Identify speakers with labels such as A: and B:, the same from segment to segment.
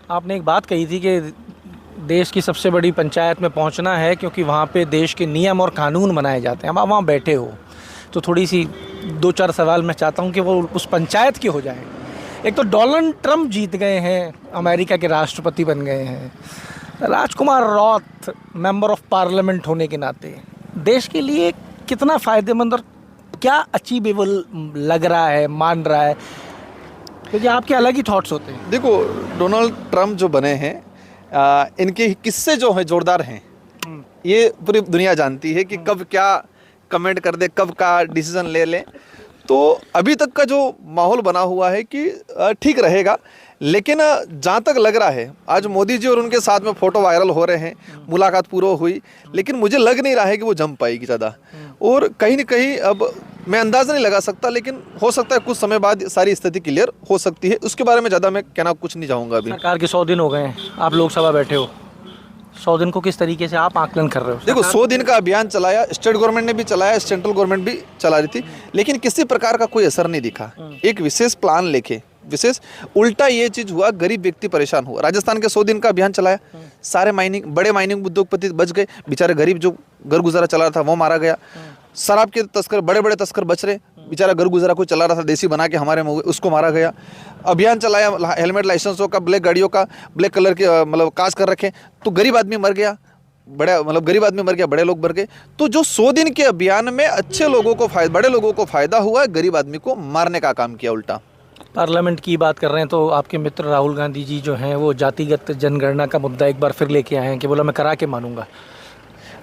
A: आपने एक बात कही थी कि देश की सबसे बड़ी पंचायत में पहुंचना है क्योंकि वहाँ पे देश के नियम और कानून बनाए जाते हैं। अब आप वहाँ बैठे हो तो थोड़ी सी 2-4 सवाल मैं चाहता हूँ कि वो उस पंचायत के हो जाएं। एक तो डोनाल्ड ट्रंप जीत गए हैं, अमेरिका के राष्ट्रपति बन गए हैं। राजकुमार रॉथ मेंबर ऑफ पार्लियामेंट होने के नाते देश के लिए कितना फ़ायदेमंद और क्या अचीवेबल लग रहा है, मान रहा है? क्योंकि आपके अलग ही थॉट्स होते हैं।
B: देखो, डोनाल्ड ट्रंप जो बने हैं, इनके किस्से जो हैं जोरदार हैं। ये पूरी दुनिया जानती है कि कब क्या कमेंट कर दे, कब का डिसीजन ले लें। तो अभी तक का जो माहौल बना हुआ है कि ठीक रहेगा, लेकिन जहाँ तक लग रहा है, आज मोदी जी और उनके साथ में फ़ोटो वायरल हो रहे हैं, मुलाकात पूरी हुई, लेकिन मुझे लग नहीं रहा है कि वो जम पाएगी ज़्यादा। और कहीं न कहीं अब मैं अंदाज़ा नहीं लगा सकता, लेकिन हो सकता है कुछ समय बाद सारी स्थिति क्लियर हो सकती है। उसके बारे में ज़्यादा मैं कहना कुछ नहीं चाहूँगा। अभी
A: सरकार के 100 दिन हो गए हैं, आप लोकसभा बैठे हो, 100 दिन को किस तरीके से आप आकलन कर रहे हो?
B: देखो, 100 दिन का अभियान चलाया, स्टेट गवर्नमेंट ने भी चलाया, सेंट्रल गवर्नमेंट भी चला रही थी, लेकिन किसी प्रकार का कोई असर नहीं दिखा। एक विशेष प्लान लेके विशेष उल्टा ये चीज हुआ, गरीब व्यक्ति परेशान हुआ। राजस्थान के 100 दिन का अभियान चलाया, सारे बड़े माइनिंग उद्योगपति बच गए, बेचारे गरीब जो घर गुजारा चला रहा था वो मारा गया। शराब के तस्कर, बड़े बड़े तस्कर बच रहे, बेचारा घर गुजारा कोई चला रहा था देसी बना के हमारे में, उसको मारा गया। अभियान चलाया हेलमेट लाइसेंसों का, ब्लैक गाड़ियों का, ब्लैक कलर के मतलब कांच कर रखे, तो गरीब आदमी मर गया, गरीब आदमी मर गया, बड़े लोग मर गए। तो जो 100 दिन के अभियान में अच्छे लोगों को फायदा, बड़े लोगों को फायदा हुआ, गरीब आदमी को मारने का काम किया उल्टा।
A: पार्लियामेंट की बात कर रहे हैं तो आपके मित्र राहुल गांधी जी जो हैं वो जातिगत जनगणना का मुद्दा एक बार फिर लेके आए हैं कि बोला मैं करा के मानूंगा।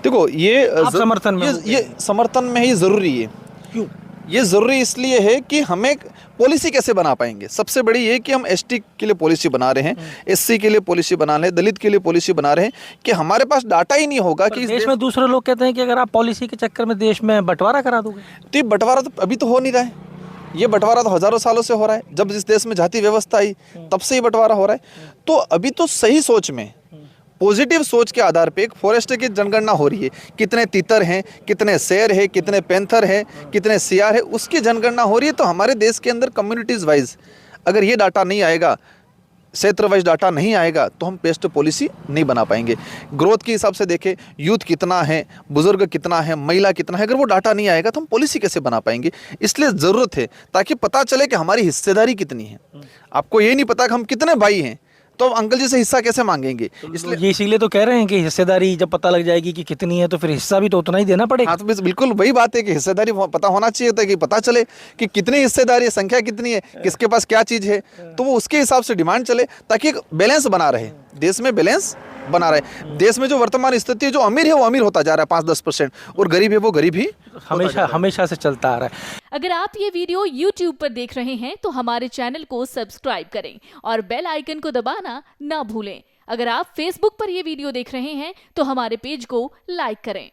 B: देखो, ये
A: समर्थन में
B: ये समर्थन में ही ज़रूरी है।
A: क्यों
B: ये ज़रूरी इसलिए है कि हमें पॉलिसी कैसे बना पाएंगे। सबसे बड़ी ये कि हम एसटी के लिए पॉलिसी बना रहे हैं, एससी के लिए पॉलिसी बना रहे हैं, दलित के लिए पॉलिसी बना रहे हैं, कि हमारे पास डाटा ही नहीं होगा कि
A: देश में दूसरे लोग कहते हैं कि अगर आप पॉलिसी के चक्कर में देश में बंटवारा करा दोगे,
B: तो ये बंटवारा तो अभी तो हो नहीं रहा है। ये बंटवारा तो हज़ारों सालों से हो रहा है, जब इस देश में जाति व्यवस्था आई तब से ये बंटवारा हो रहा है। तो अभी तो सही सोच में, पॉजिटिव सोच के आधार पे एक फॉरेस्ट की जनगणना हो रही है। कितने तीतर हैं, कितने शेर हैं, कितने पैंथर हैं, कितने सियार हैं, उसकी जनगणना हो रही है। तो हमारे देश के अंदर कम्युनिटीज़ वाइज अगर ये डाटा नहीं आएगा, क्षेत्र वाइज डाटा नहीं आएगा, तो हम बेस्ट पॉलिसी नहीं बना पाएंगे। ग्रोथ के हिसाब से देखें, यूथ कितना है, बुजुर्ग कितना है, महिला कितना है, अगर वो डाटा नहीं आएगा तो हम पॉलिसी कैसे बना पाएंगे। इसलिए ज़रूरत है ताकि पता चले कि हमारी हिस्सेदारी कितनी है। आपको ये नहीं पता कि हम कितने भाई हैं, तो अंकल जी से हिस्सा कैसे मांगेंगे।
A: इसलिए ये इसीलिए तो कह रहे हैं कि हिस्सेदारी जब पता लग जाएगी कि कितनी है तो फिर हिस्सा भी तो उतना ही देना पड़ेगा।
B: हाँ, तो बिल्कुल वही बात है कि हिस्सेदारी पता होना चाहिए था, कि पता चले कि कितनी हिस्सेदारी है, संख्या कितनी है, किसके पास क्या चीज़ है, तो वो उसके हिसाब से डिमांड चले, ताकि एक बैलेंस बना रहे, देश में बैलेंस बना रहे। देश में जो वर्तमान स्थिति है, जो अमीर है वो अमीर होता जा रहा है 5-10%, और गरीब है वो गरीब ही
A: हमेशा से चलता आ रहा है।
C: अगर आप ये वीडियो YouTube पर देख रहे हैं तो हमारे चैनल को सब्सक्राइब करें और बेल आइकन को दबाना ना भूलें। अगर आप Facebook पर ये वीडियो देख रहे हैं तो हमारे पेज को लाइक करें।